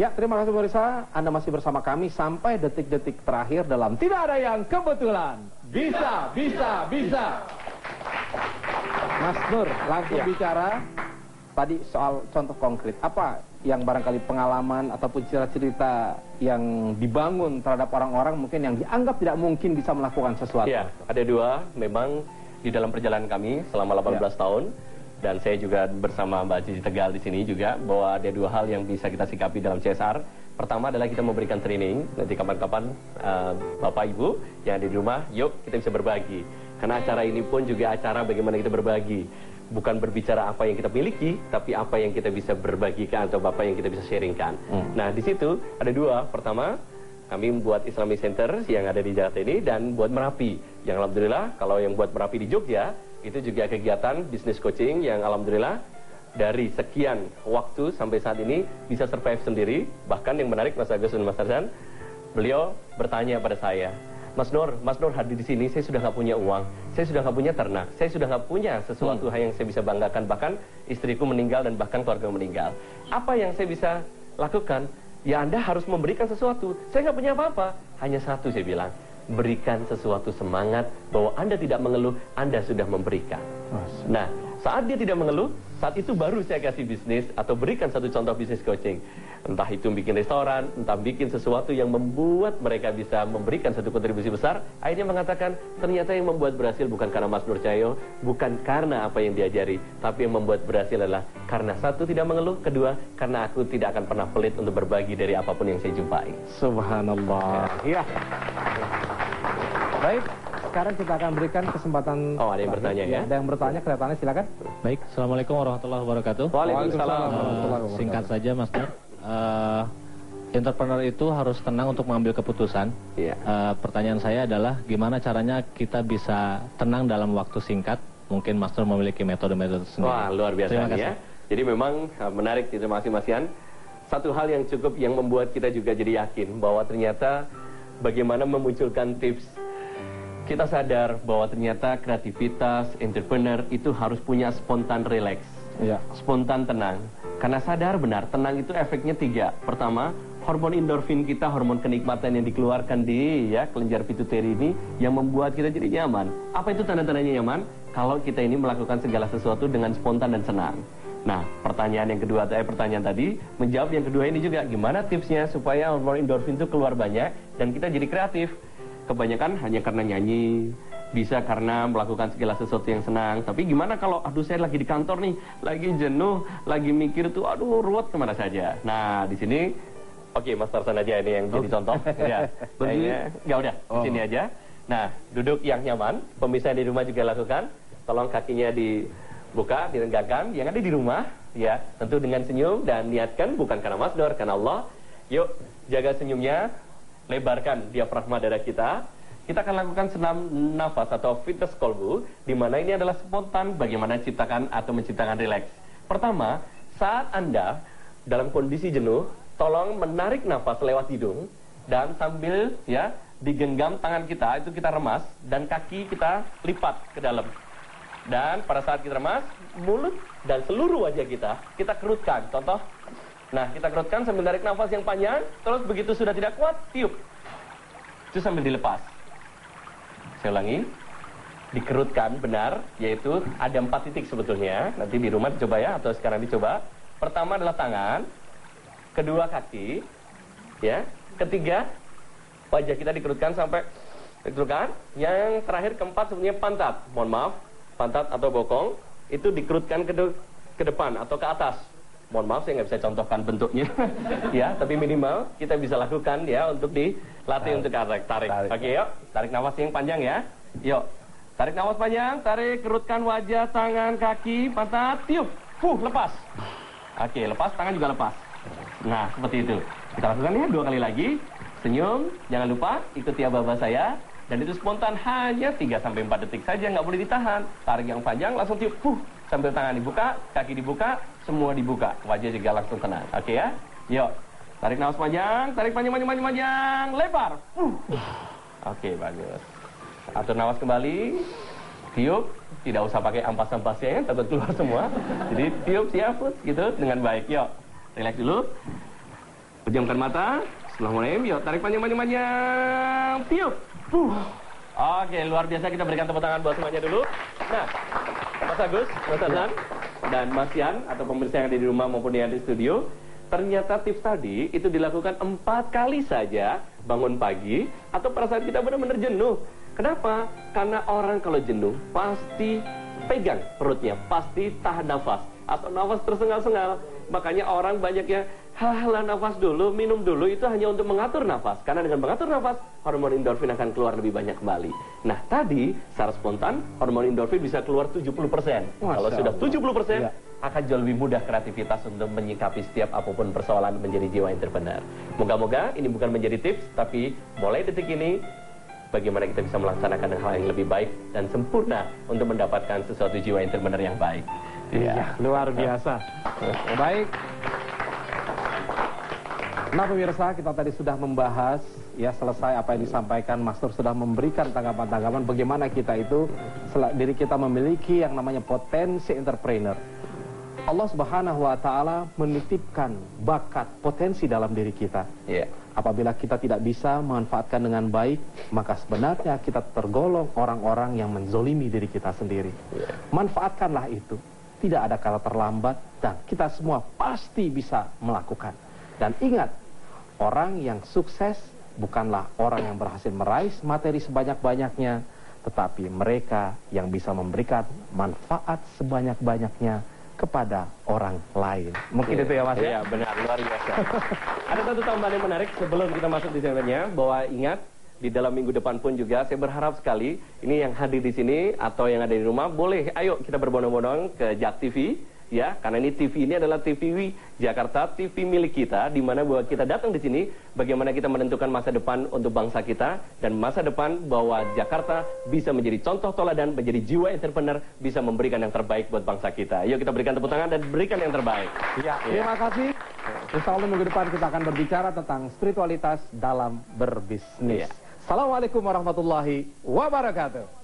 Ya, terima kasih pemirsa. Anda masih bersama kami sampai detik-detik terakhir dalam Tidak Ada Yang Kebetulan. Bisa, bisa, bisa. Mas Nur, langsung bicara. Tadi soal contoh konkret. Apa yang barangkali pengalaman ataupun cerita-cerita yang dibangun terhadap orang-orang mungkin yang dianggap tidak mungkin bisa melakukan sesuatu? Ya, ada dua. Memang di dalam perjalanan kami selama 18 tahun. Dan saya juga bersama Mbak Cici Tegal di sini juga bahwa ada dua hal yang bisa kita sikapi dalam CSR. Pertama adalah kita memberikan training. Nanti kapan-kapan Bapak Ibu yang ada di rumah, yuk kita bisa berbagi. Karena acara ini pun juga acara bagaimana kita berbagi. Bukan berbicara apa yang kita miliki, tapi apa yang kita bisa berbagikan atau apa yang kita bisa sharingkan. Nah di situ ada dua. Pertama, kami membuat Islamic Center yang ada di Jakarta ini dan buat Merapi. Yang alhamdulillah kalau yang buat Merapi di Jogja itu juga kegiatan bisnis coaching yang alhamdulillah dari sekian waktu sampai saat ini bisa survive sendiri. Bahkan yang menarik Mas Agus dan Mas Tarzan, beliau bertanya pada saya, Mas Nur hadir di sini, saya sudah nggak punya uang, saya sudah nggak punya ternak, saya sudah nggak punya sesuatu hal yang saya bisa banggakan, bahkan istriku meninggal dan bahkan keluarga meninggal. Apa yang saya bisa lakukan? Ya Anda harus memberikan sesuatu. Saya nggak punya apa-apa, hanya satu saya bilang. Berikan sesuatu semangat bahwa Anda tidak mengeluh, Anda sudah memberikan. Nah, saat dia tidak mengeluh, saat itu baru saya kasih bisnis atau berikan satu contoh bisnis coaching. Entah itu bikin restoran, entah bikin sesuatu yang membuat mereka bisa memberikan satu kontribusi besar. Akhirnya mengatakan, ternyata yang membuat berhasil bukan karena Mas Nur Cahyo, bukan karena apa yang diajari, tapi yang membuat berhasil adalah karena satu, tidak mengeluh, kedua, karena aku tidak akan pernah pelit untuk berbagi dari apapun yang saya jumpai. Subhanallah. Ya. Baik, sekarang kita akan berikan kesempatan. Oh, ada yang bertanya ya? Ada yang bertanya, kelihatannya silakan. Baik, Assalamualaikum warahmatullahi wabarakatuh. Waalaikumsalam. Singkat saja Mas Nur. Entrepreneur itu harus tenang untuk mengambil keputusan. Iya. Pertanyaan saya adalah gimana caranya kita bisa tenang dalam waktu singkat? Mungkin Mas Nur memiliki metode-metode sendiri. Wah, luar biasa ya. Jadi memang menarik, terima kasih Mas Yan. Satu hal yang cukup yang membuat kita juga jadi yakin bahwa ternyata bagaimana memunculkan tips. Kita sadar bahwa ternyata kreativitas, entrepreneur itu harus punya spontan relax, spontan tenang. Karena sadar benar, tenang itu efeknya 3. Pertama, hormon endorfin kita, hormon kenikmatan yang dikeluarkan di kelenjar pituitari ini yang membuat kita jadi nyaman. Apa itu tanda-tandanya nyaman? Kalau kita ini melakukan segala sesuatu dengan spontan dan senang. Nah, pertanyaan yang kedua, pertanyaan tadi menjawab yang kedua ini juga, gimana tipsnya supaya hormon endorfin itu keluar banyak dan kita jadi kreatif? Kebanyakan hanya karena nyanyi, bisa karena melakukan segala sesuatu yang senang. Tapi gimana kalau, aduh saya lagi di kantor nih, lagi jenuh, lagi mikir tuh, aduh ruwet kemana saja. Nah, di sini, oke, Mas Tarzan aja ini yang jadi contoh. Ya, ya udah, di sini aja. Nah, duduk yang nyaman, pemirsa di rumah juga lakukan. Tolong kakinya dibuka, direnggangkan. Yang ada di rumah, ya, tentu dengan senyum dan niatkan bukan karena Mas Nur, karena Allah. Yuk, jaga senyumnya. Lebarkan diafragma dada kita. Kita akan lakukan senam nafas atau fitness kolbu, di mana ini adalah spontan bagaimana ciptakan atau menciptakan rileks. Pertama, saat Anda dalam kondisi jenuh, tolong menarik nafas lewat hidung dan sambil digenggam tangan kita, itu kita remas dan kaki kita lipat ke dalam. Dan pada saat kita remas, mulut dan seluruh wajah kita kerutkan. Contoh. Nah, kita kerutkan sambil tarik nafas yang panjang, terus begitu sudah tidak kuat, tiup. Itu sambil dilepas. Saya ulangi, dikerutkan benar, yaitu ada 4 titik sebetulnya. Nanti di rumah dicoba ya, atau sekarang dicoba. Pertama adalah tangan, kedua kaki, ya. Ketiga, wajah kita dikerutkan sampai dikerutkan. Yang terakhir keempat sebenarnya pantat. Mohon maaf, pantat atau bokong itu dikerutkan ke depan atau ke atas. Mohon maaf saya nggak bisa contohkan bentuknya ya, tapi minimal kita bisa lakukan ya untuk dilatih untuk tarik. Oke, yuk, tarik nafas yang panjang ya. Yuk, tarik nafas panjang, tarik, kerutkan wajah, tangan, kaki, pantat, tiup, lepas. Oke, lepas, tangan juga lepas. Nah, seperti itu. Kita lakukan ya 2 kali lagi. Senyum, jangan lupa ikuti aba-aba saya. Dan itu spontan hanya 3-4 detik saja, nggak boleh ditahan. Tarik yang panjang, langsung tiup, sambil tangan dibuka, kaki dibuka, semua dibuka, wajah juga langsung tenang. Oke ya, yuk, tarik nafas panjang, tarik panjang, lebar. Oke, bagus. Atur nafas kembali, tiup, tidak usah pakai ampas-ampasnya ya, takut keluar semua. Jadi tiup siap gitu dengan baik. Yuk, relax dulu. Pejamkan mata. Bismillahirrahmanirrahim. Yuk, tarik panjang-panjang. Tiup. Oke, luar biasa. Kita berikan tepuk tangan buat semuanya dulu. Nah, Mas Agus, Mas Hasan, dan Mas Yan, atau pemirsa yang ada di rumah maupun yang di studio, ternyata tips tadi itu dilakukan 4 kali saja bangun pagi atau pada saat kita benar-benar jenuh. Kenapa? Karena orang kalau jenuh pasti pegang perutnya, pasti tahan nafas atau nafas tersengal-sengal. Makanya orang banyak yang halah nafas dulu, minum dulu, itu hanya untuk mengatur nafas. Karena dengan mengatur nafas, hormon endorfin akan keluar lebih banyak kembali. Nah, tadi secara spontan hormon endorfin bisa keluar 70%. Kalau sudah 70%, ya, akan jauh lebih mudah kreativitas untuk menyikapi setiap apapun persoalan menjadi jiwa entrepreneur. Moga-moga ini bukan menjadi tips, tapi mulai detik ini bagaimana kita bisa melaksanakan hal yang lebih baik dan sempurna untuk mendapatkan sesuatu jiwa entrepreneur yang baik. Iya, luar biasa. Baik. Nah pemirsa, kita tadi sudah membahas, ya selesai apa yang disampaikan, Mas Nur sudah memberikan tanggapan-tanggapan bagaimana kita itu, diri kita memiliki yang namanya potensi entrepreneur. Allah Subhanahu wa Ta'ala menitipkan bakat, potensi dalam diri kita. Yeah. Apabila kita tidak bisa memanfaatkan dengan baik, maka sebenarnya kita tergolong orang-orang yang menzolimi diri kita sendiri. Yeah. Manfaatkanlah itu. Tidak ada kata terlambat dan kita semua pasti bisa melakukan. Dan ingat, orang yang sukses bukanlah orang yang berhasil meraih materi sebanyak-banyaknya, tetapi mereka yang bisa memberikan manfaat sebanyak-banyaknya kepada orang lain. Mungkin itu ya Mas? Iya, benar, luar biasa. Ada satu tambahan yang menarik sebelum kita masuk di segmennya, bahwa ingat, di dalam minggu depan pun juga saya berharap sekali, ini yang hadir di sini atau yang ada di rumah, boleh, ayo kita berbondong-bondong ke Jak TV. Ya, karena ini TV ini adalah TV Jakarta, TV milik kita, di mana bahwa kita datang di sini, bagaimana kita menentukan masa depan untuk bangsa kita, dan masa depan bahwa Jakarta bisa menjadi contoh teladan, menjadi jiwa entrepreneur, bisa memberikan yang terbaik buat bangsa kita. Yuk kita berikan tepuk tangan dan berikan yang terbaik. Ya, terima kasih. Insya Allah minggu depan kita akan berbicara tentang spiritualitas dalam berbisnis. Assalamualaikum warahmatullahi wabarakatuh.